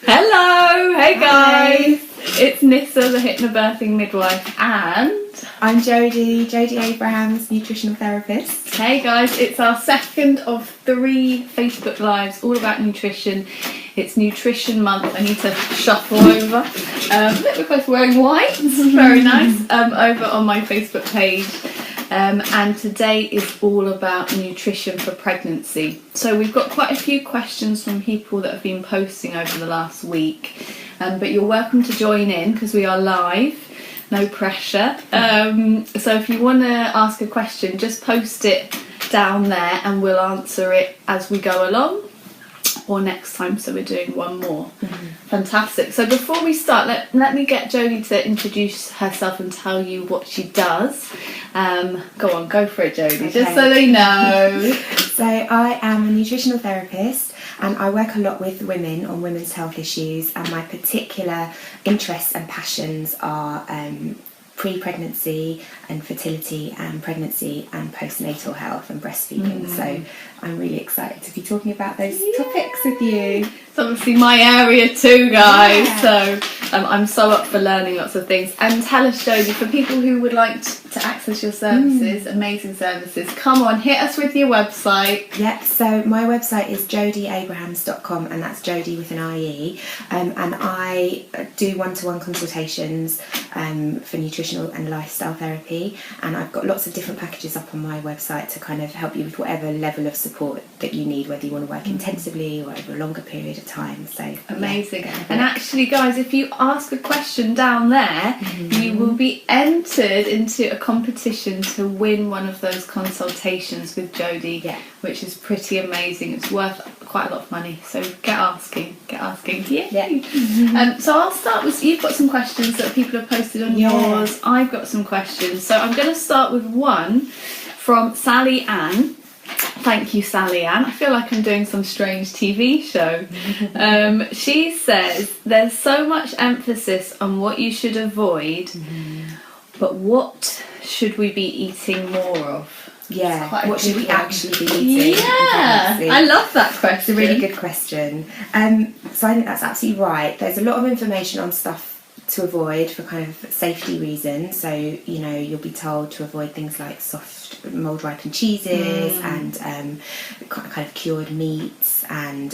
Hello, hey guys. It's Nissa, the Hypnobirthing midwife, and I'm Jodie Abrahams, nutritional therapist. Hey guys, it's our second of 3 Facebook Lives all about nutrition. It's Nutrition Month. I need to shuffle over. We're both wearing white, very nice, over on my Facebook page. And today is all about nutrition for pregnancy. So we've got quite a few questions from people that have been posting over the last week. But you're welcome to join in because we are live. No pressure. So if you want to ask a question, just post it down there and we'll answer it as we go along or next time. So we're doing one more. Fantastic. So before we start, let me get Jodie to introduce herself and tell you what she does. Go for it, Jodie, okay. Just so they know. So I am a nutritional therapist and I work a lot with women on women's health issues, and my particular interests and passions are pre-pregnancy and fertility and pregnancy and postnatal health and breastfeeding. So I'm really excited to be talking about those topics with you. It's obviously my area too, guys. So I'm so up for learning lots of things. And tell us, Jodie, for people who would like to access your services, amazing services, come on, hit us with your website. Yep, so my website is jodieabrahams.com, and that's Jodie with an IE. And I do one-to-one consultations for nutritional and lifestyle therapy, and I've got lots of different packages up on my website to kind of help you with whatever level of support that you need, whether you want to work intensively or over a longer period of time. So amazing. And actually, guys, if you ask a question down there, you will be entered into a competition to win one of those consultations with Jodie, which is pretty amazing. It's worth quite a lot of money, so get asking. So I'll start with, you've got some questions that people have posted on yours. I've got some questions, so I'm going to start with one from Sally Ann. Thank you, Sally Ann. I feel like I'm doing some strange TV show. She says, there's so much emphasis on what you should avoid, but what should we be eating more of? Yeah, what should we actually be eating? I love that question. It's a really good question. So I think that's absolutely right. There's a lot of information on stuff to avoid for kind of safety reasons. So, you know, you'll be told to avoid things like soft mould ripened cheeses and kind of cured meats and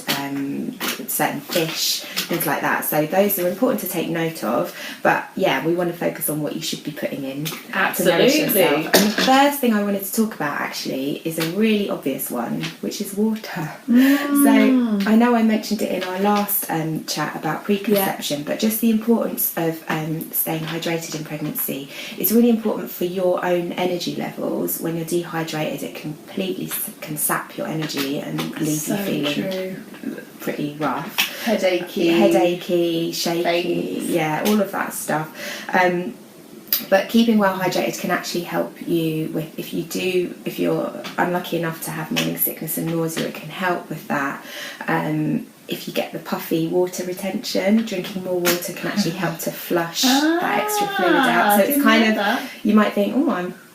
certain fish, things like that. So those are important to take note of. But yeah, we want to focus on what you should be putting in to nourish yourself. And the first thing I wanted to talk about actually is a really obvious one, which is water. So I know I mentioned it in our last chat about preconception, but just the importance of staying hydrated in pregnancy. It's really important for your own energy levels. When you're dehydrated, it completely can sap your energy and leave you feeling pretty rough. Headachy, shaky, all of that stuff. But keeping well hydrated can actually help you with, if you're unlucky enough to have morning sickness and nausea, it can help with that. If you get the puffy water retention, drinking more water can actually help to flush that extra fluid out. So it's kind of, you might think,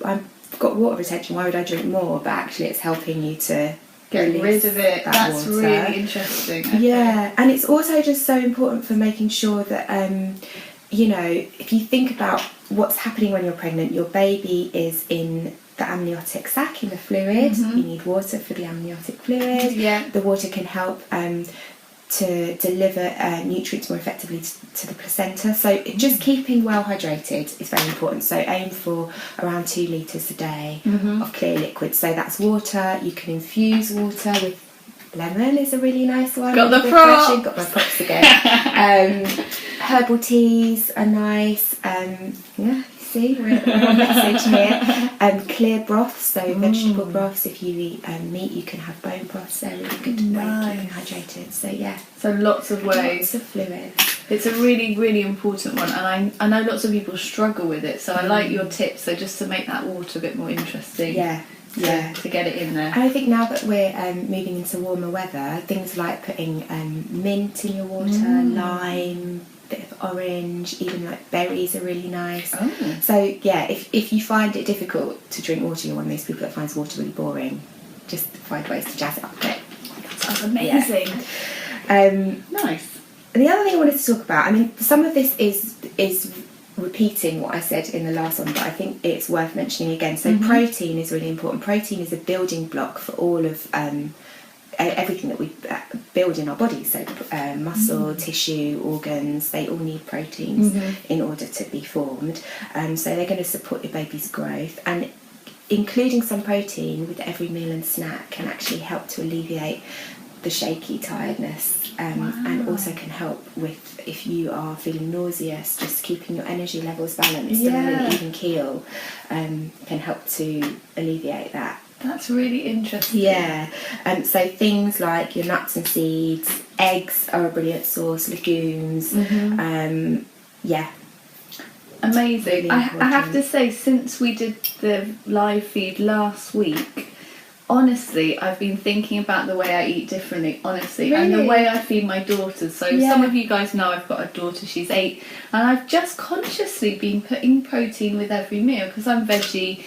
I've got water retention, why would I drink more? But actually it's helping you to get rid of it. That's water. Really interesting. Okay. Yeah, and it's also just so important for making sure that, you know, if you think about what's happening when you're pregnant, your baby is in the amniotic sac, in the fluid. You need water for the amniotic fluid. The water can help to deliver nutrients more effectively to the placenta. So just keeping well hydrated is very important. So aim for around 2 litres a day of clear liquid. So that's water. You can infuse water with lemon, is a really nice one. Got the props. Got my props again. Herbal teas are nice. See, we're on message here. Clear broths, so vegetable broths. If you eat meat, you can have bone broths. They're really good to keep you hydrated. So yeah. So lots of ways. Lots of fluid. It's a really, really important one, and I know lots of people struggle with it. So I like your tips. So just to make that water a bit more interesting. To get it in there. And I think now that we're moving into warmer weather, things like putting mint in your water, lime, bit of orange, even like berries are really nice. So yeah, if you find it difficult to drink water, you're one of those people that finds water really boring, just find ways to jazz it up a bit. I'll Amazing. Nice. And the other thing I wanted to talk about, I mean, some of this is repeating what I said in the last one, but I think it's worth mentioning again. So protein is really important. Protein is a building block for all of everything that we build in our bodies. So muscle, tissue, organs, they all need proteins in order to be formed. So they're going to support your baby's growth, and including some protein with every meal and snack can actually help to alleviate the shaky tiredness, and also can help with, if you are feeling nauseous, just keeping your energy levels balanced and an even keel can help to alleviate that. That's really interesting. Yeah, so things like your nuts and seeds, eggs are a brilliant source, legumes, Amazing. Really I have to say, since we did the live feed last week, honestly, I've been thinking about the way I eat differently, honestly, and the way I feed my daughters. So some of you guys know I've got a daughter, she's 8, and I've just consciously been putting protein with every meal because I'm veggie.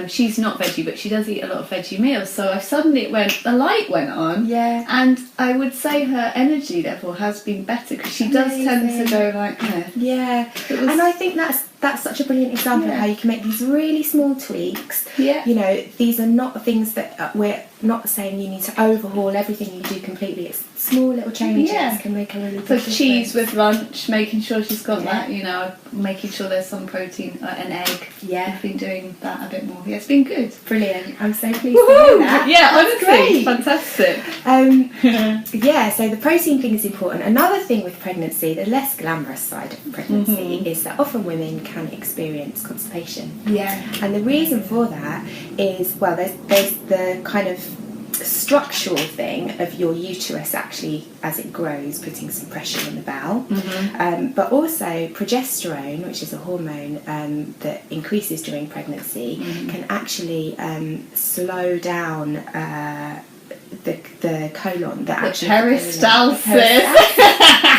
She's not veggie, but she does eat a lot of veggie meals. So the light went on, and I would say her energy level has been better because she does tend to go like this. Yeah, and I think that's such a brilliant example of how you can make these really small tweaks. You know, these are not things that we're not saying you need to overhaul everything you do completely. It's small little changes can make a really big difference. Cheese with lunch, making sure she's got that, you know, making sure there's some protein, an egg. I've been doing that a bit more. Yeah, it's been good. Brilliant. I'm so pleased to hear that. Yeah, honestly, fantastic. So the protein thing is important. Another thing with pregnancy, the less glamorous side of pregnancy, is that often women can experience constipation. And the reason for that is, well, there's the kind of structural thing of your uterus actually, as it grows, putting some pressure on the bowel, but also progesterone, which is a hormone that increases during pregnancy, can actually slow down the colon, the peristalsis.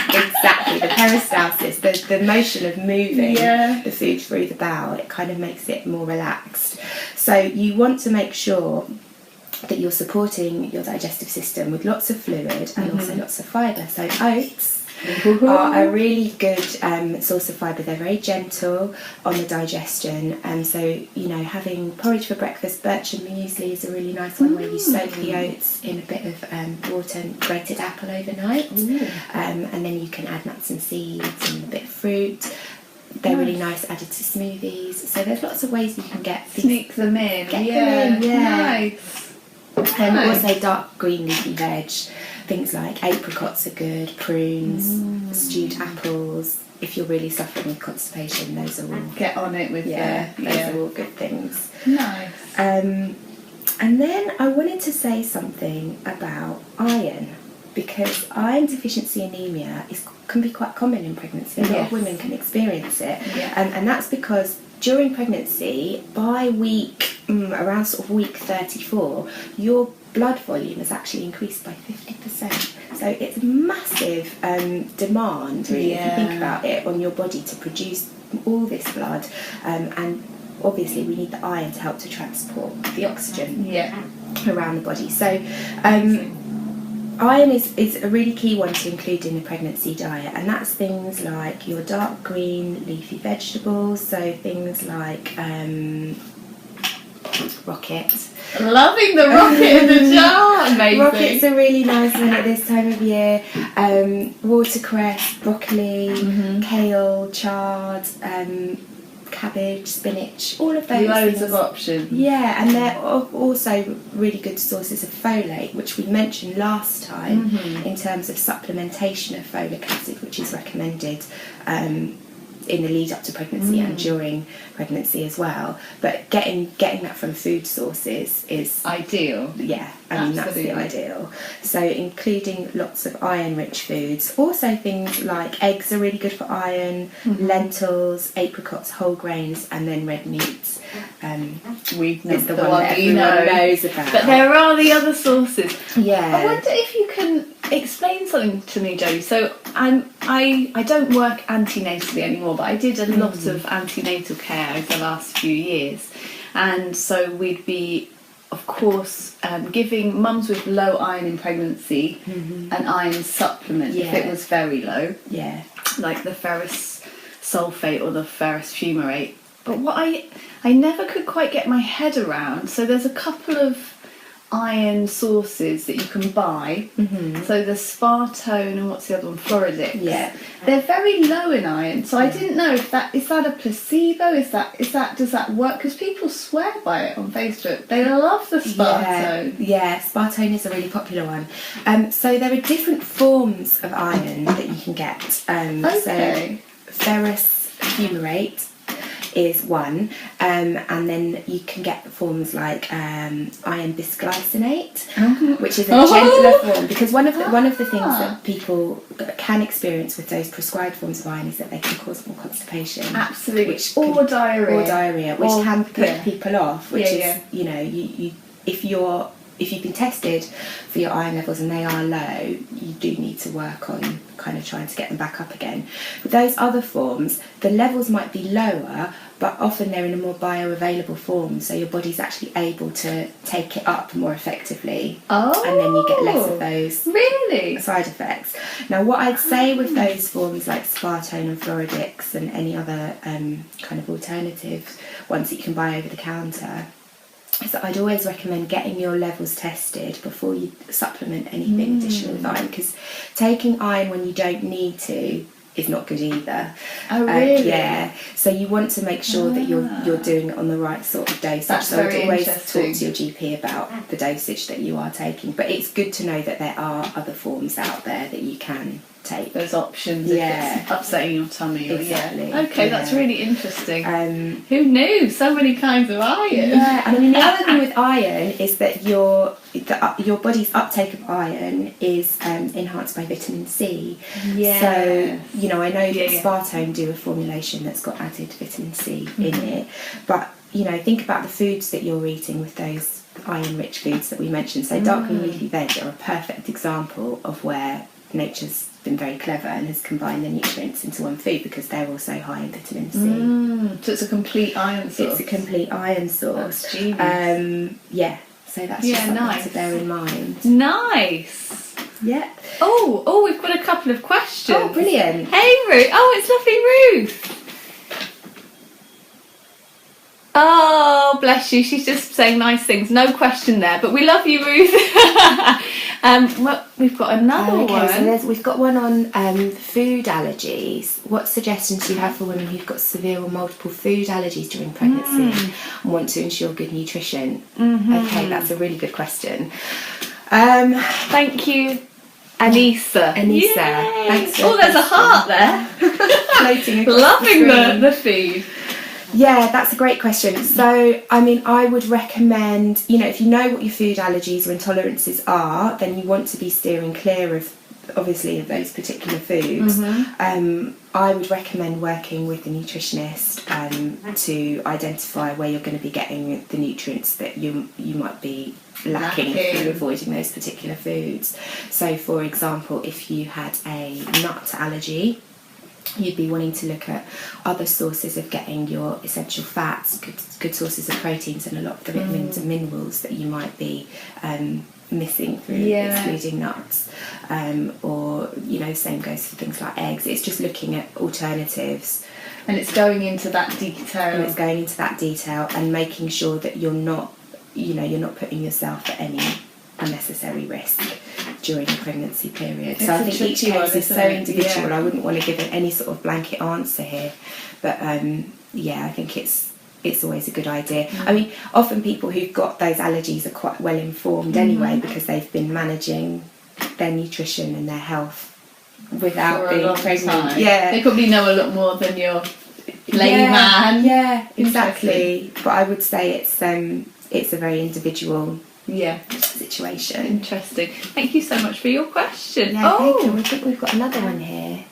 Exactly, the peristalsis, the motion of moving the food through the bowel. It kind of makes it more relaxed. So you want to make sure that you're supporting your digestive system with lots of fluid and also lots of fibre. So oats are a really good source of fibre. They're very gentle on the digestion, and so, you know, having porridge for breakfast, birchen muesli is a really nice one where you soak the oats in a bit of water and grated apple overnight, and then you can add nuts and seeds and a bit of fruit. They're really nice added to smoothies. So there's lots of ways you can sneak them in. Nice. And also dark green leafy veg, things like apricots are good, prunes, stewed apples. If you're really suffering with constipation, those are all... Get on it with those are all good things. Nice. And then I wanted to say something about iron, because iron deficiency anemia can be quite common in pregnancy. A lot of women can experience it, and that's because during pregnancy, by around sort of week 34, your blood volume has actually increased by 50%. So it's massive demand, really, if you think about it, on your body to produce all this blood, and obviously we need the iron to help to transport the oxygen around the body. So iron is a really key one to include in a pregnancy diet, and that's things like your dark green leafy vegetables, so things like rocket. Loving the rocket in the jar. Amazing. Rocket's a really nice one at this time of year. Watercress, broccoli, kale, chard, cabbage, spinach, all of those loads things. of options. Yeah, and they're also really good sources of folate, which we mentioned last time in terms of supplementation of folic acid, which is recommended in the lead up to pregnancy and during pregnancy as well. But getting that from food sources is ideal. Yeah, I mean, that's the ideal. So including lots of iron-rich foods. Also things like eggs are really good for iron, lentils, apricots, whole grains, and then red meats. It's the one one that you everyone know. knows about. But there are the other sources. Yeah. I wonder if you can explain something to me, Jodie. So I don't work antenatally anymore, but I did a lot of antenatal care over the last few years, and so we'd be of course, giving mums with low iron in pregnancy an iron supplement if it was very low, like the ferrous sulfate or the ferrous fumarate. But what I never could quite get my head around, so there's a couple of iron sources that you can buy. So the Spartone and what's the other one, Floridix. They're very low in iron, so I didn't know if that is that a placebo, is that does that work, because people swear by it on Facebook. They love the Spartone. Spartone is a really popular one. So there are different forms of iron that you can get. So ferrous fumarate is one, and then you can get forms like iron bisglycinate, which is a gentler form, because one of the things that people can experience with those prescribed forms of iron is that they can cause more constipation. Absolutely. Or diarrhea, which can put people off, which is, you know, you if you've been tested for your iron levels and they are low, you do need to work on kind of trying to get them back up again. With those other forms, the levels might be lower, but often they're in a more bioavailable form, so your body's actually able to take it up more effectively. And then you get less of those side effects. Now, what I'd say with those forms like Spartone and Floridix and any other kind of alternative ones that you can buy over the counter, so I'd always recommend getting your levels tested before you supplement anything additional with iron, because taking iron when you don't need to is not good either. So you want to make sure that you're doing it on the right sort of dosage. That's so I'd always talk to your GP about the dosage that you are taking, but it's good to know that there are other forms out there that you can take. There's options if it's upsetting your tummy. Exactly. Okay, that's really interesting. Who knew? So many kinds of iron. I mean, the other thing with iron is that your body's uptake of iron is enhanced by vitamin C. So, you know, I know that Spartone do a formulation that's got added vitamin C in it, but, you know, think about the foods that you're eating with those iron-rich foods that we mentioned. So dark and leafy veg are a perfect example of where nature's been very clever and has combined the nutrients into one food, because they're also high in vitamin C. So it's a complete iron source. It's a complete iron source. That's genius. So that's just something to bear in mind. Nice. Yeah. Oh, we've got a couple of questions. Oh, brilliant. Hey, Ruth. Oh, it's lovely Ruth. Oh, bless you. She's just saying nice things. No question there, but we love you, Ruth. Well, we've got another one. So we've got one on food allergies. What suggestions do you have for women who've got severe or multiple food allergies during pregnancy and want to ensure good nutrition? Okay, that's a really good question. Thank you, Anissa. Thanks. There's a heart there. Floating across Loving the feed. Yeah, that's a great question. So, I mean, I would recommend, you know, if you know what your food allergies or intolerances are, then you want to be steering clear of, obviously, of those particular foods. I would recommend working with a nutritionist to identify where you're going to be getting the nutrients that you might be lacking through avoiding those particular foods. So, for example, if you had a nut allergy, you'd be wanting to look at other sources of getting your essential fats, good sources of proteins, and a lot of the vitamins and minerals that you might be missing through excluding nuts. Or, you know, same goes for things like eggs. It's just looking at alternatives. And it's going into that detail. And making sure that you're not putting yourself at any unnecessary risk during the pregnancy period. So I think each case is so individual. I wouldn't want to give it any sort of blanket answer here, but I think it's always a good idea. I mean, often people who've got those allergies are quite well informed anyway, because they've been managing their nutrition and their health without being pregnant. They probably know a lot more than your layman. Yeah, exactly. But I would say it's a very individual situation. Interesting. Thank you so much for your question. Thank you. I think we've got another one here.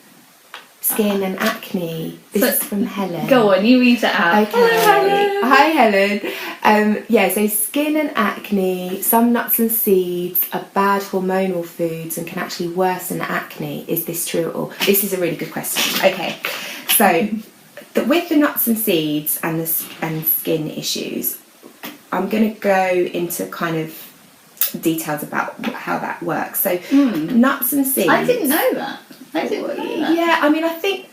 Skin and acne. This is from Helen. Go on, you read it out. Okay. Hi, Helen. So skin and acne, some nuts and seeds are bad hormonal foods and can actually worsen acne. Is this true at all? This is a really good question. Okay, so with the nuts and seeds and skin issues, I'm going to go into kind of details about how that works. So nuts and seeds. I didn't know that. Yeah, I mean, I think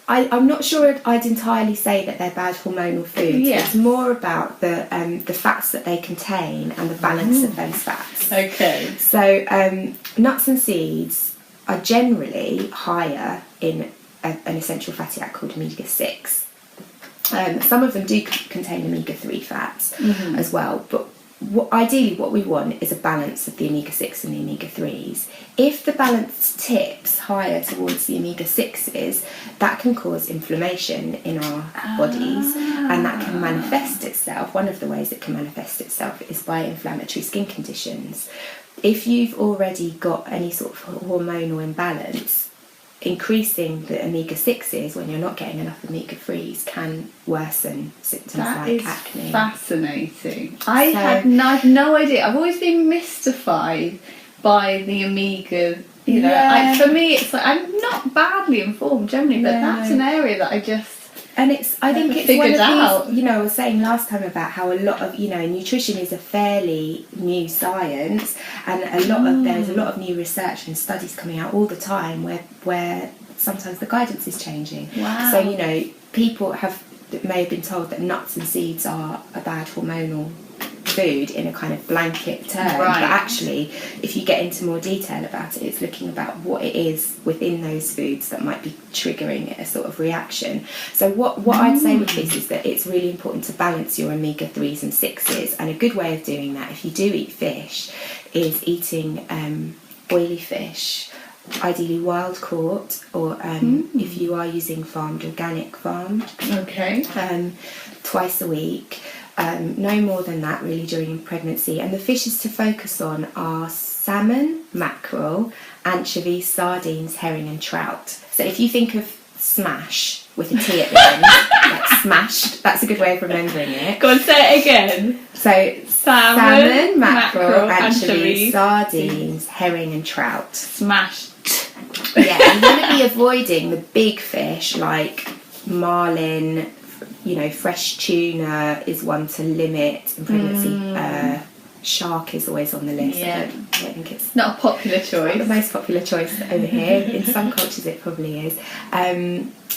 I'm not sure I'd entirely say that they're bad hormonal foods. Yeah. It's more about the fats that they contain and the balance of those fats. Okay. So nuts and seeds are generally higher in an essential fatty acid called omega-6. Some of them do contain omega-3 fats as well, but ideally what we want is a balance of the omega-6 and the omega-3s. If the balance tips higher towards the omega-6s, that can cause inflammation in our bodies, and that can manifest itself. One of the ways it can manifest itself is by inflammatory skin conditions. If you've already got any sort of hormonal imbalance, increasing the omega-6s when you're not getting enough omega-3s can worsen symptoms like acne. Fascinating. I had no idea. I've always been mystified by the omega. You know, for me, it's like I'm not badly informed generally, but that's an area that I just. And I think it's one of these, you know, I was saying last time about how a lot of, you know, nutrition is a fairly new science, and there's a lot of new research and studies coming out all the time where sometimes the guidance is changing. Wow. So, you know, people may have been told that nuts and seeds are a bad hormonal food in a kind of blanket term, but actually if you get into more detail about it, it's looking about what it is within those foods that might be triggering a sort of reaction. So what I'd say with this is that it's really important to balance your omega-3s and 6s, and a good way of doing that, if you do eat fish, is eating oily fish, ideally wild caught, or if you are using organic farmed, twice a week. No more than that really during pregnancy, and the fishes to focus on are salmon, mackerel, anchovies, sardines, herring and trout. So if you think of smash with a T at the end, like smashed, that's a good way of remembering it. Go on, say it again. So salmon, mackerel, anchovies, sardines, herring and trout. Smashed. Yeah, you want to be avoiding the big fish like marlin. You know, fresh tuna is one to limit in pregnancy. Shark is always on the list. Yeah. I don't think it's not a popular choice. Not the most popular choice over here. In some cultures it probably is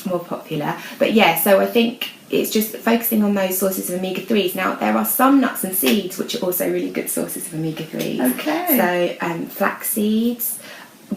more popular. But yeah, so I think it's just focusing on those sources of omega-3s. Now, there are some nuts and seeds which are also really good sources of omega-3s. Okay. So flax seeds,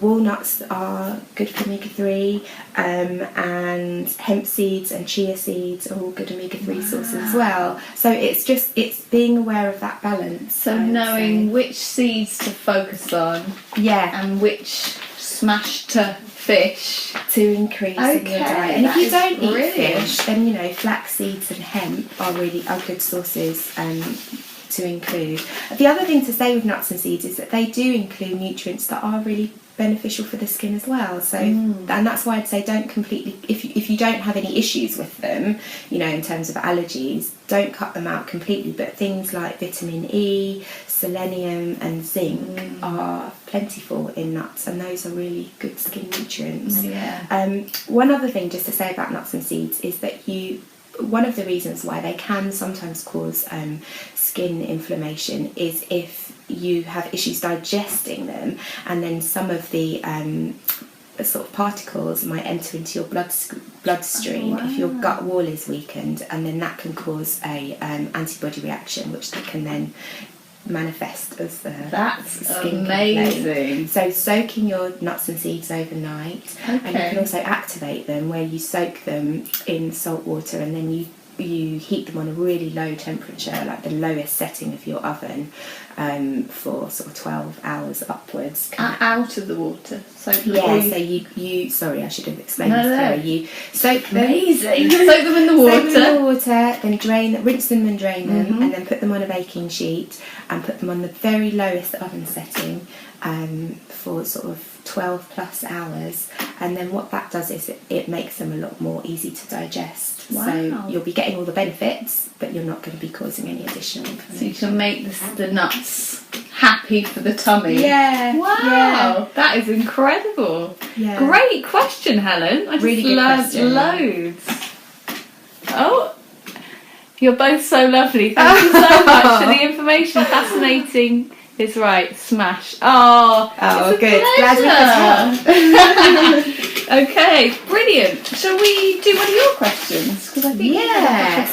walnuts are good for omega-3, and hemp seeds and chia seeds are all good omega-3 sources as well. So it's being aware of that balance. So knowing which seeds to focus on, and which smash to fish to increase in your diet. And if you don't eat fish, then you know flax seeds and hemp are good sources to include. The other thing to say with nuts and seeds is that they do include nutrients that are really beneficial for the skin as well. So and that's why I'd say don't completely, if you don't have any issues with them, you know, in terms of allergies, don't cut them out completely, but things like vitamin E, selenium and zinc are plentiful in nuts, and those are really good skin nutrients. One other thing just to say about nuts and seeds is that one of the reasons why they can sometimes cause skin inflammation is if you have issues digesting them, and then some of the sort of particles might enter into your bloodstream if your gut wall is weakened, and then that can cause a antibody reaction, which can then manifest as the skin amazing. Complaint. So soaking your nuts and seeds overnight, and you can also activate them where you soak them in salt water, and then you heat them on a really low temperature, like the lowest setting of your oven, for sort of 12 hours upwards. Out of the water. So you sorry, I should have explained this clearer. You soak them. Amazing. Soak them in the water. Soak them in the water, then rinse them and drain them, and then put them on a baking sheet and put them on the very lowest oven setting for sort of 12 plus hours, and then what that does is it makes them a lot more easy to digest. So you'll be getting all the benefits, but you're not going to be causing any additional inflammation. So you can make the nuts happy for the tummy. Yeah. Wow, that is incredible. Yeah. Great question, Helen. I just really good learned question. loads. Oh, You're both so lovely. Thank you so much for the information. Fascinating is right. Smash. Oh, it's a good. Glad we could help. Okay, brilliant. Shall we do one of your questions? 'Cause I think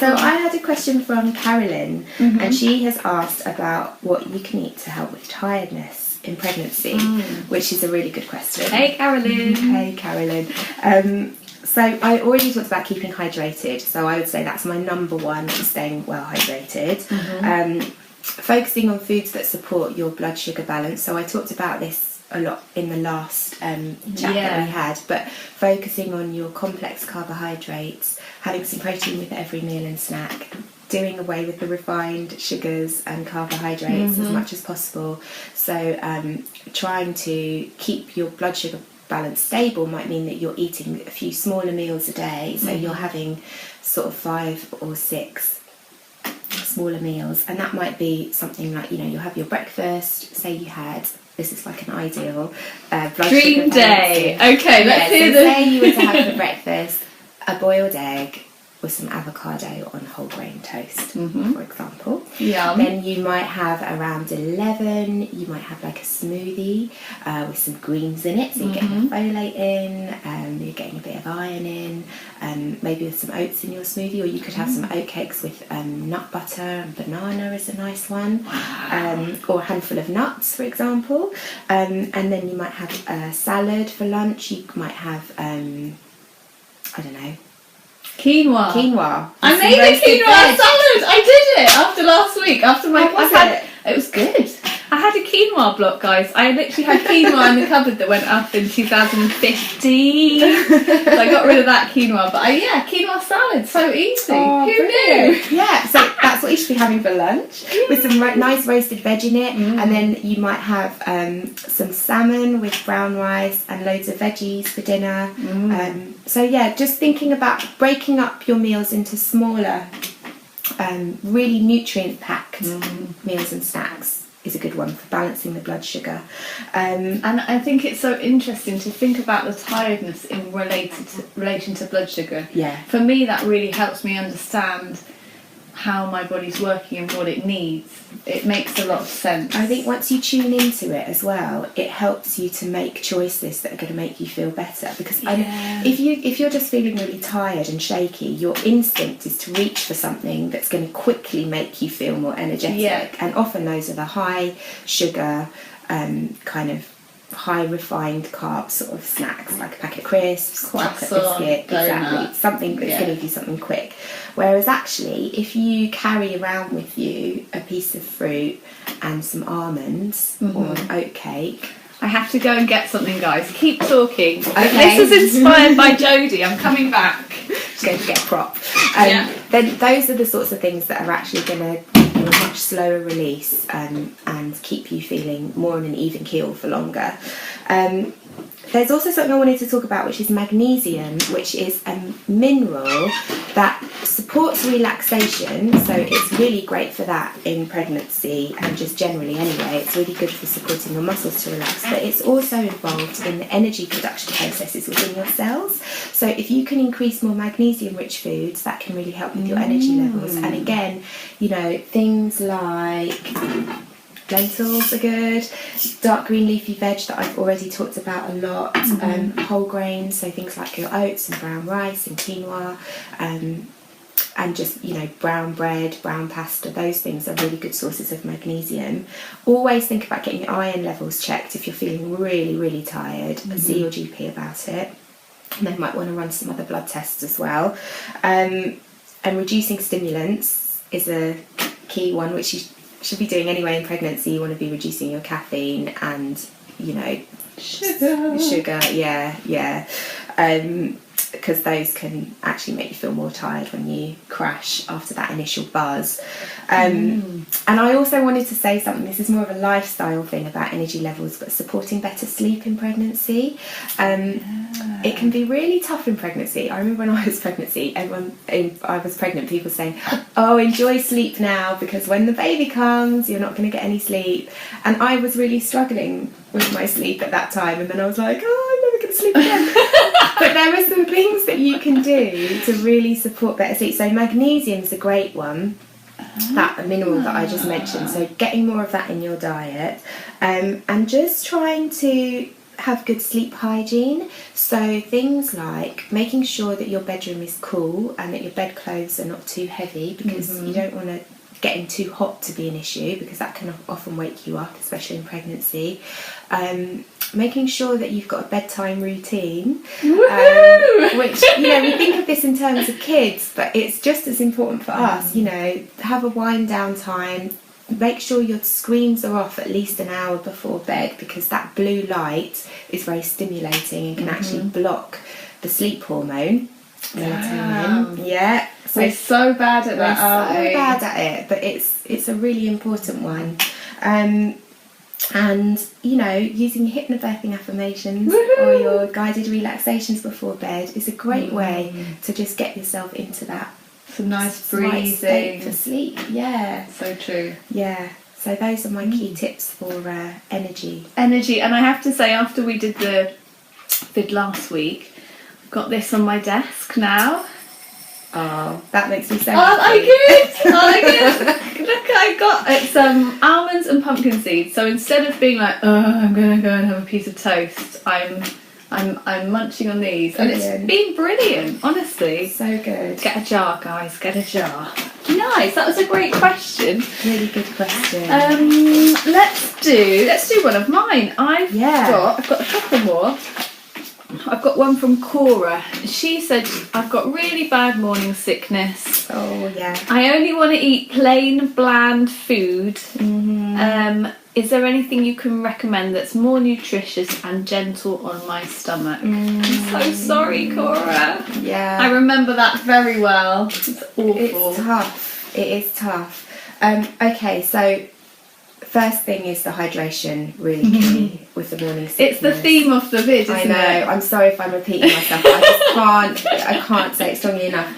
so I had a question from Carolyn, and she has asked about what you can eat to help with tiredness in pregnancy, which is a really good question. Hey, Carolyn. Hey, Carolyn. So I already talked about keeping hydrated, so I would say that's my number one, staying well hydrated. Focusing on foods that support your blood sugar balance. So I talked about this a lot in the last chat that we had, but focusing on your complex carbohydrates, having some protein with every meal and snack, doing away with the refined sugars and carbohydrates as much as possible. So trying to keep your blood sugar balance stable might mean that you're eating a few smaller meals a day, so you're having sort of 5 or 6 smaller meals, and that might be something like, you'll have your breakfast, say you had, this is like an ideal blood dream sugar day. balance. Okay, let's hear so say you were to have for breakfast a boiled egg with some avocado on whole grain toast, for example. Yum. Then you might have around 11, you might have like a smoothie with some greens in it, so you're getting the folate in, you're getting a bit of iron in, maybe with some oats in your smoothie, or you could have some oatcakes with nut butter, and banana is a nice one, or a handful of nuts, for example. And then you might have a salad for lunch, you might have, I don't know, Quinoa. I made a quinoa salad. I did it after last week. After my it was good. I had a quinoa block, guys. I literally had quinoa in the cupboard that went up in 2015. So I got rid of that quinoa. But quinoa salad, so easy. Who knew? Yeah, so that's what you should be having for lunch, with some nice roasted veg in it, and then you might have some salmon with brown rice and loads of veggies for dinner. So just thinking about breaking up your meals into smaller, really nutrient-packed meals and snacks is a good one for balancing the blood sugar. And I think it's so interesting to think about the tiredness in relation to blood sugar. Yeah. For me, that really helps me understand how my body's working and what it needs. It makes a lot of sense. I think once you tune into it as well, it helps you to make choices that are going to make you feel better. Because if you're just feeling really tired and shaky, your instinct is to reach for something that's going to quickly make you feel more energetic. And often those are the high sugar, kind of high refined carb sort of snacks, like a packet of crisps, chocolate biscuit, exactly, something that's going to give you something quick. Whereas actually, if you carry around with you a piece of fruit and some almonds or an oat cake, I have to go and get something, guys. Keep talking. Okay. This is inspired by Jodie. I'm coming back. She's going to get a prop. Then those are the sorts of things that are actually going to give you a much slower release and keep you feeling more on an even keel for longer. There's also something I wanted to talk about, which is magnesium, which is a mineral that supports relaxation. So it's really great for that in pregnancy and just generally anyway. It's really good for supporting your muscles to relax. But it's also involved in the energy production processes within your cells. So if you can increase more magnesium-rich foods, that can really help with your energy levels. And again, things like lentils are good, dark green leafy veg that I've already talked about a lot, whole grains, so things like your oats and brown rice and quinoa, and just brown bread, brown pasta, those things are really good sources of magnesium. Always think about getting your iron levels checked if you're feeling really, really tired. See your GP about it, and they might want to run some other blood tests as well. And reducing stimulants is a key one, which you should be doing anyway in pregnancy. You want to be reducing your caffeine and sugar, because those can actually make you feel more tired when you crash after that initial buzz. And I also wanted to say something, this is more of a lifestyle thing about energy levels, but supporting better sleep in pregnancy. It can be really tough in pregnancy. I remember when I was pregnant, people saying, oh, enjoy sleep now, because when the baby comes, you're not going to get any sleep. And I was really struggling with my sleep at that time, and then I was like, oh, I'm never going to sleep again. But there are some things that you can do to really support better sleep. So magnesium's a great one. That mineral that I just mentioned. So getting more of that in your diet, and just trying to have good sleep hygiene. So things like making sure that your bedroom is cool and that your bedclothes are not too heavy, because you don't want to getting too hot to be an issue, because that can often wake you up, especially in pregnancy. Making sure that you've got a bedtime routine, which, you know, we think of this in terms of kids, but it's just as important for us. You know, have a wind down time. Make sure your screens are off at least an hour before bed, because that blue light is very stimulating and can actually block the sleep hormone, melatonin. Yeah, we're so bad at that, aren't we? So bad at it, but it's a really important one. And, you know, using hypnobirthing affirmations or your guided relaxations before bed is a great way to just get yourself into that some nice state breathing for sleep. Yeah, so true. Yeah, so those are my key tips for energy. And I have to say, after we did the vid last week, I've got this on my desk now. Oh, that makes me so happy. I good. Look, I got it's almonds and pumpkin seeds. So instead of being like, oh, I'm gonna go and have a piece of toast, I'm munching on these. Brilliant. And it's been brilliant, honestly. So good. Get a jar, guys, get a jar. Nice, that was a great question. Really good question. Let's do one of mine. I've got a couple more. I've got one from Cora. She said, I've got really bad morning sickness. Oh, yeah. I only want to eat plain, bland food. Is there anything you can recommend that's more nutritious and gentle on my stomach? I'm so sorry, Cora. Yeah. I remember that very well. It's awful. It's tough. It is tough. Okay, so first thing is the hydration, really key with the morning sickness. It's the theme of the vid, isn't it? I know. I'm sorry if I'm repeating myself. I can't say it strongly enough.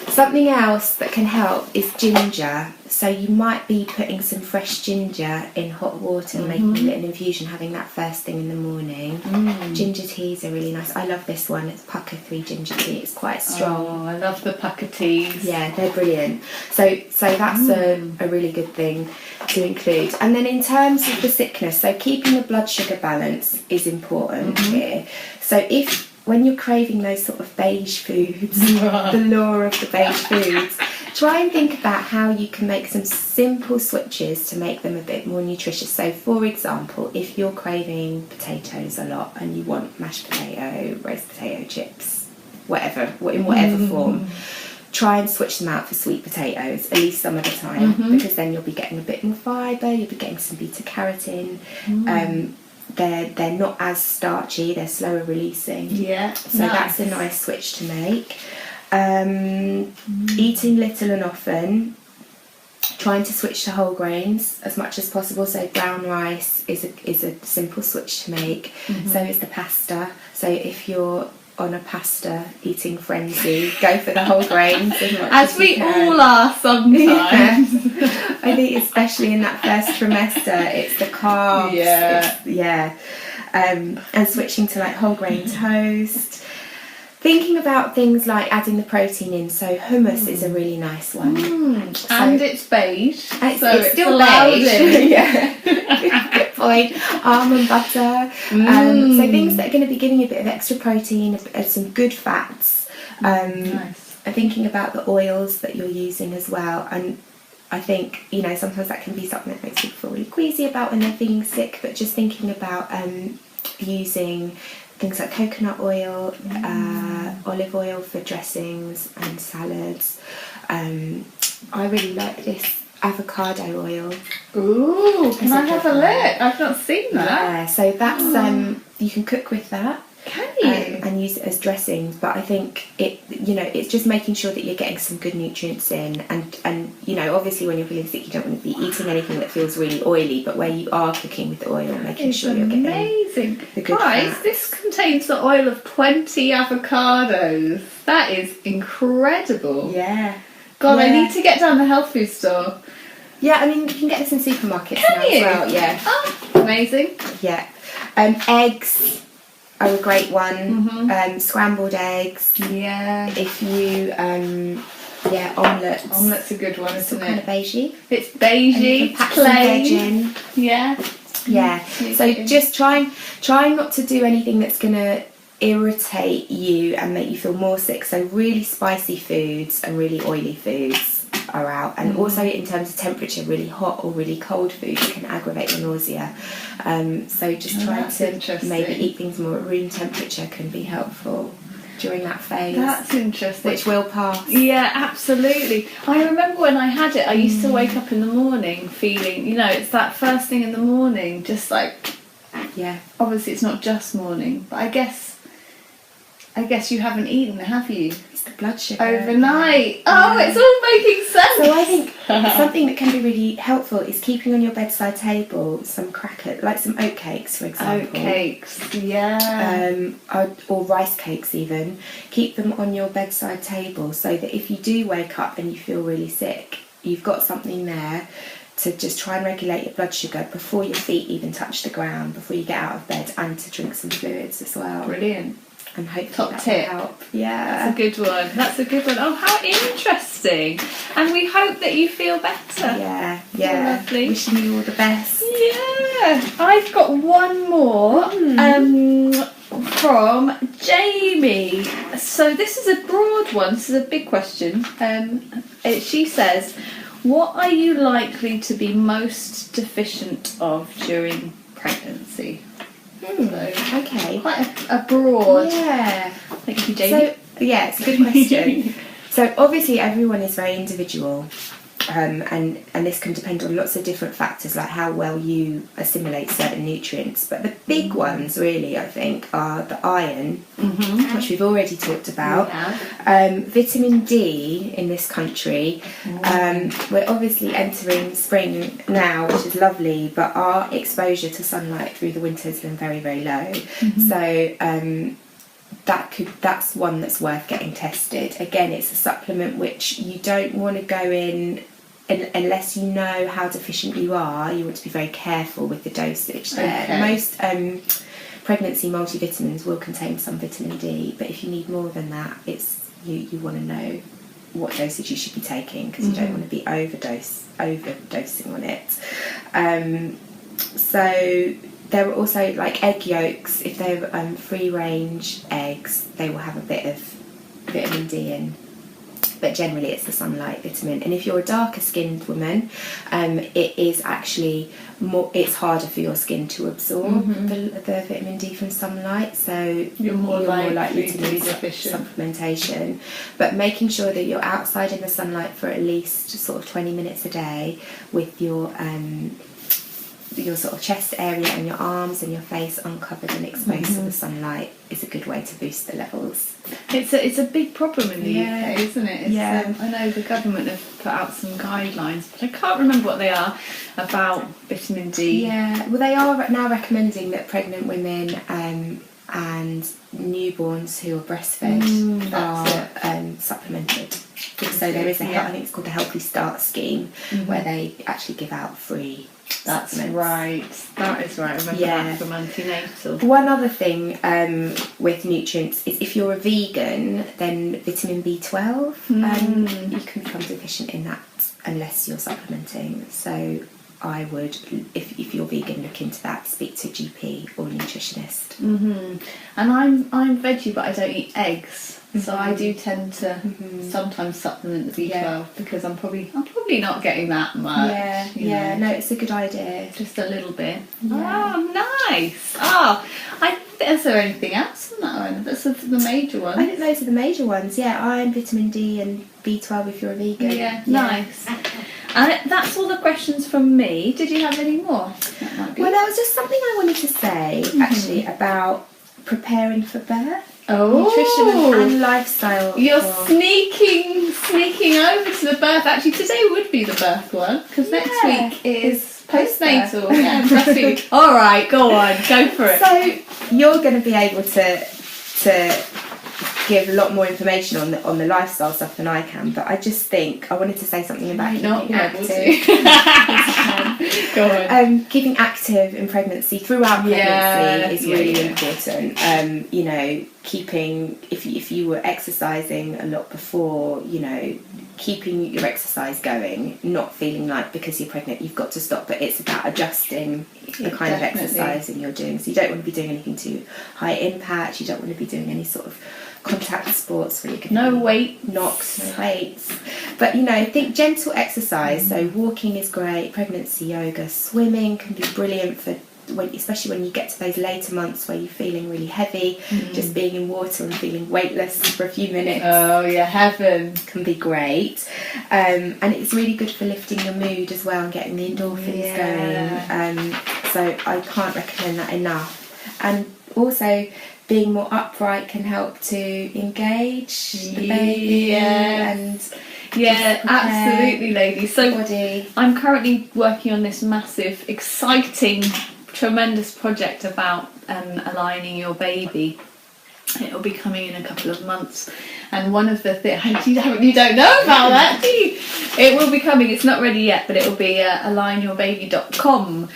Something else that can help is ginger. So you might be putting some fresh ginger in hot water and making a little infusion, having that first thing in the morning. Ginger teas are really nice. I love this one. It's Pucker 3 ginger tea. It's quite strong. Oh, I love the Pucker teas. Yeah, they're brilliant. So that's a really good thing to include. And then in terms of the sickness, so keeping the blood sugar balance is important here. So when you're craving those sort of beige foods, the lure of the beige foods, try and think about how you can make some simple switches to make them a bit more nutritious. So, for example, if you're craving potatoes a lot and you want mashed potato, roast potato chips, whatever, in whatever form, try and switch them out for sweet potatoes, at least some of the time, because then you'll be getting a bit more fibre, you'll be getting some beta-carotene. They're not as starchy, they're slower releasing. Yeah. So that's a nice switch to make. Eating little and often, trying to switch to whole grains as much as possible. So brown rice is a simple switch to make. So is the pasta. So if you're on a pasta eating frenzy, go for the whole grains as we all are sometimes. I think especially in that first trimester, it's the carbs. And switching to like whole grain toast. Thinking about things like adding the protein in, so hummus is a really nice one. And it's beige. It's still beige. Yeah. Good point. Almond butter. So things that are going to be giving you a bit of extra protein, some good fats. Nice. Thinking about the oils that you're using as well. And I think, you know, sometimes that can be something that makes people feel really queasy about when they're feeling sick, but just thinking about using things like coconut oil, olive oil for dressings and salads. I really like this avocado oil. Ooh, can I have a look? I've not seen that. Yeah, so that's you can cook with that. Can you? And use it as dressings, but I think it's just making sure that you're getting some good nutrients in, and you know, obviously when you're feeling sick you don't want to be eating anything that feels really oily, but where you are cooking with the oil, making sure you're getting the good Guys, fat. This contains the oil of 20 avocados. That is incredible. Yeah. God, I need to get down the health food store. Yeah, I mean you can get this in supermarkets now as well. Yeah. Oh, amazing. Yeah. Eggs. are a great one. Scrambled eggs. Yeah. If you, omelettes. Omelette's a good one, isn't Kind of it? beigey. It's beigey, Pack some veg plain. in. Yeah. Yeah. So just try not to do anything that's going to irritate you and make you feel more sick. So really spicy foods and really oily foods are out. And also in terms of temperature, really hot or really cold food can aggravate your nausea. So just try to maybe eat things more at room temperature can be helpful during that phase. That's interesting. Which will pass. Yeah, absolutely. I remember when I had it, I used to wake up in the morning feeling, it's that first thing in the morning, just like, obviously it's not just morning, but I guess you haven't eaten, have you? It's the blood sugar. Overnight. Oh, it's all making sense. So I think something that can be really helpful is keeping on your bedside table some crackers, like some oat cakes, for example. Oat cakes, yeah. Or rice cakes even. Keep them on your bedside table so that if you do wake up and you feel really sick, you've got something there to just try and regulate your blood sugar before your feet even touch the ground, before you get out of bed, and to drink some fluids as well. Brilliant. And hopefully Top that tip. will help. Yeah. That's a good one. Oh, how interesting. And we hope that you feel better. Yeah. Lovely. Wishing you all the best. Yeah. I've got one more from Jamie. So this is a broad one. This is a big question. She says, what are you likely to be most deficient of during pregnancy? Okay. Quite a broad. Yeah. Thank you, Jamie. So, it's a good question. So obviously everyone is very individual, and this can depend on lots of different factors, like how well you assimilate certain nutrients. But the big ones, really, I think, are the iron, which we've already talked about. Vitamin D in this country. We're obviously entering spring now, which is lovely, but our exposure to sunlight through the winter has been very, very low. So that's one that's worth getting tested. Again, it's a supplement which you don't want to go in unless you know how deficient you are. You want to be very careful with the dosage there. Okay. Most pregnancy multivitamins will contain some vitamin D, but if you need more than that, it's you want to know what dosage you should be taking, because you don't want to be overdosing on it. So there are also like egg yolks. If they're free range eggs, they will have a bit of vitamin D in, but generally it's the sunlight vitamin. And if you're a darker skinned woman, it is actually it's harder for your skin to absorb the vitamin D from sunlight, so you're more likely to need supplementation. But making sure that you're outside in the sunlight for at least sort of 20 minutes a day, with your sort of chest area and your arms and your face uncovered and exposed to the sunlight is a good way to boost the levels. It's a big problem in the UK, isn't it? Yeah. I know the government have put out some guidelines, but I can't remember what they are, about vitamin D. Yeah, well, they are now recommending that pregnant women and newborns who are breastfed are supplemented. So there is I think it's called the Healthy Start Scheme, where they actually give out free That's supplements. right. That is right. I remember that from antenatal. One other thing with nutrients is if you're a vegan, then vitamin B12, you can become deficient in that unless you're supplementing. So I would, if you're vegan, look into that. Speak to a GP or nutritionist. And I'm veggie, but I don't eat eggs. So I do tend to sometimes supplement the B12 because I'm probably not getting that much. No, it's a good idea. Just a little bit. Yeah. Oh, nice. Oh, is there anything else on that one? That's the major ones. I think those are the major ones. Yeah, iron, vitamin D, and B12 if you're a vegan. Yeah. Nice. That's all the questions from me. Did you have any more? Well, there was just something I wanted to say actually about preparing for birth. Oh, nutrition and lifestyle. You're sneaking over to the birth. Actually, today would be the birth one, because next week is postnatal. Breastfeeding. All right, go for it. So you're going to be able to give a lot more information on the lifestyle stuff than I can, but I just think I wanted to say something about keeping active. Go on. Keeping active in pregnancy throughout pregnancy is really important. You know, keeping if you were exercising a lot before, you know, keeping your exercise going, not feeling like because you're pregnant you've got to stop, but it's about adjusting the kind of exercising you're doing. So you don't want to be doing anything too high impact, you don't want to be doing any sort of contact sports where you can knocks, weights. But you know, I think gentle exercise, so walking is great, pregnancy yoga, swimming can be brilliant for especially when you get to those later months where you're feeling really heavy, just being in water and feeling weightless for a few minutes. Oh yeah, heaven. Can be great. And it's really good for lifting your mood as well and getting the endorphins going. So I can't recommend that enough. And also being more upright can help to engage the baby and absolutely, ladies. So body. I'm currently working on this massive, exciting, tremendous project about aligning your baby. It'll be coming in a couple of months, and one of the things you don't know about that, do you? It will be coming. It's not ready yet, but it will be alignyourbaby.com,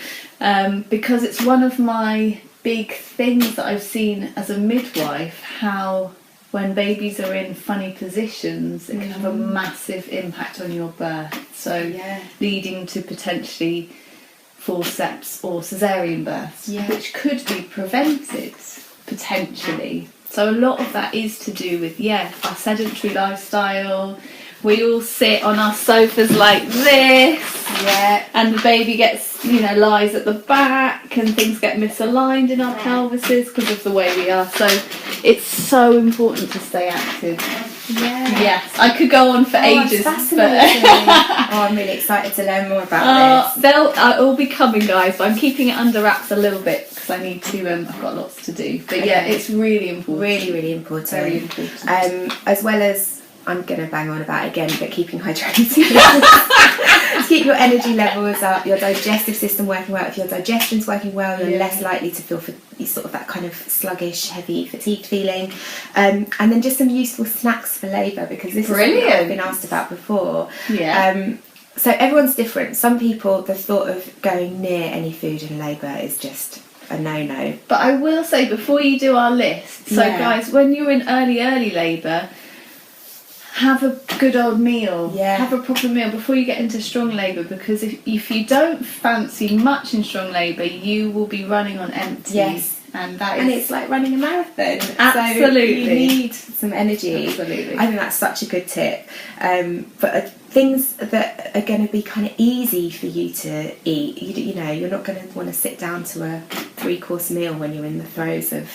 because it's one of my big things that I've seen as a midwife, how when babies are in funny positions it can have a massive impact on your birth, so leading to potentially forceps or caesarean births, which could be prevented potentially. So a lot of that is to do with our sedentary lifestyle. We all sit on our sofas like this, and the baby gets, lies at the back, and things get misaligned in our pelvises because of the way we are. So it's so important to stay active. Yes, I could go on for ages. Fascinating. I'm really excited to learn more about this. It'll be coming, guys, but I'm keeping it under wraps a little bit because I need to. I've got lots to do. But it's really important. Really, really important. Very important. As well as, I'm going to bang on about it again, but keeping hydrated. To keep your energy levels up, your digestive system working well. If your digestion's working well, you're less likely to feel sort of that kind of sluggish, heavy, fatigued feeling. And then just some useful snacks for labour, because this is something I've been asked about before. So everyone's different. Some people, the thought of going near any food in labour is just a no-no. But I will say, before you do our list, so guys, when you're in early labour, have a good old meal. Have a proper meal before you get into strong labour, because if you don't fancy much in strong labour, you will be running on empty. And it's like running a marathon. Absolutely. So you need some energy. Absolutely. I think that's such a good tip. But things that are going to be kind of easy for you to eat. You're not going to want to sit down to a 3-course meal when you're in the throes of.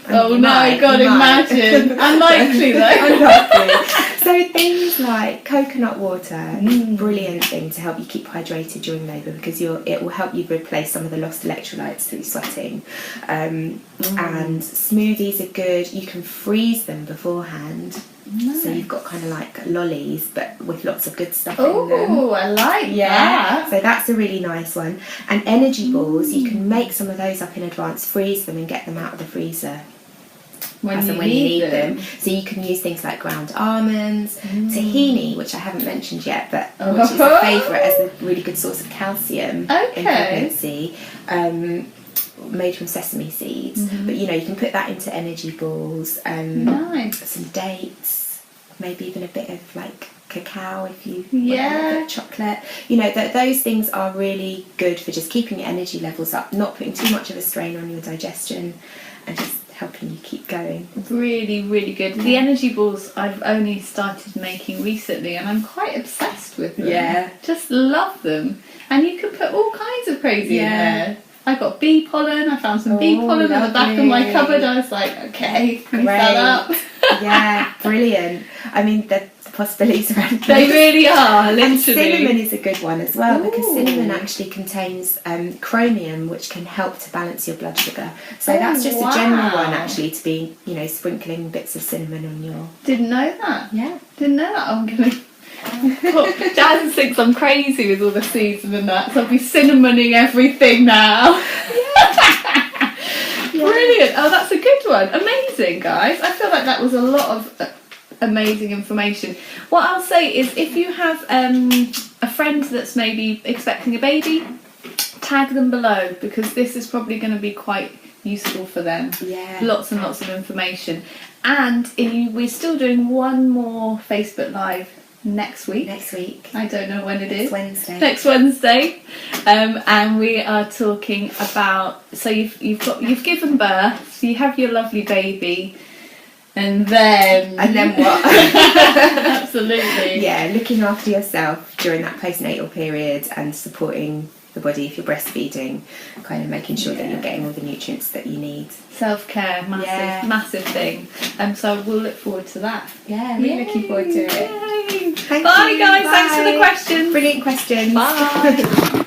Imagine. Unlikely though. Unlikely. So things like coconut water, brilliant thing to help you keep hydrated during labour, because it will help you replace some of the lost electrolytes through sweating. And smoothies are good. You can freeze them beforehand. Nice. So you've got kind of like lollies, but with lots of good stuff in them. Oh, I like that. So that's a really nice one. And energy balls, you can make some of those up in advance, freeze them and get them out of the freezer when you need them. So you can use things like ground almonds, tahini, which I haven't mentioned yet, but which is a favourite as a really good source of calcium in pregnancy. Made from sesame seeds, but you can put that into energy balls. Nice. Some dates, maybe even a bit of like cacao if you want a bit of chocolate. Those things are really good for just keeping your energy levels up, not putting too much of a strain on your digestion, and just helping you keep going. Really, really good. The energy balls I've only started making recently, and I'm quite obsessed with them. Just love them, and you can put all kinds of crazy in there. I got bee pollen. I found some bee pollen in the back of my cupboard. I was like, okay, mix that up. Brilliant. I mean, the possibilities are endless. They really are, literally. And cinnamon is a good one as well, because cinnamon actually contains chromium, which can help to balance your blood sugar. So that's just a general one, actually, to be, sprinkling bits of cinnamon on your... Didn't know that. Yeah. Didn't know that. I'm going to... Jazz thinks I'm crazy with all the seeds and the nuts. I'll be cinnamoning everything now. Yeah, Brilliant. Oh, that's a good one. Amazing, guys. I feel like that was a lot of amazing information. What I'll say is, if you have a friend that's maybe expecting a baby, tag them below, because this is probably going to be quite useful for them. Yeah. Lots and lots of information. And we're still doing one more Facebook Live next week. I don't know when it is. Next Wednesday. And we are talking about, so you've given birth, so you have your lovely baby, and then what? Absolutely. Yeah, looking after yourself during that postnatal period and supporting the body if you're breastfeeding, kind of making sure that you're getting all the nutrients that you need. Self-care, massive thing. So we'll look forward to that. Yeah, really looking forward to it. Bye guys, thanks for the questions. Brilliant questions. Bye.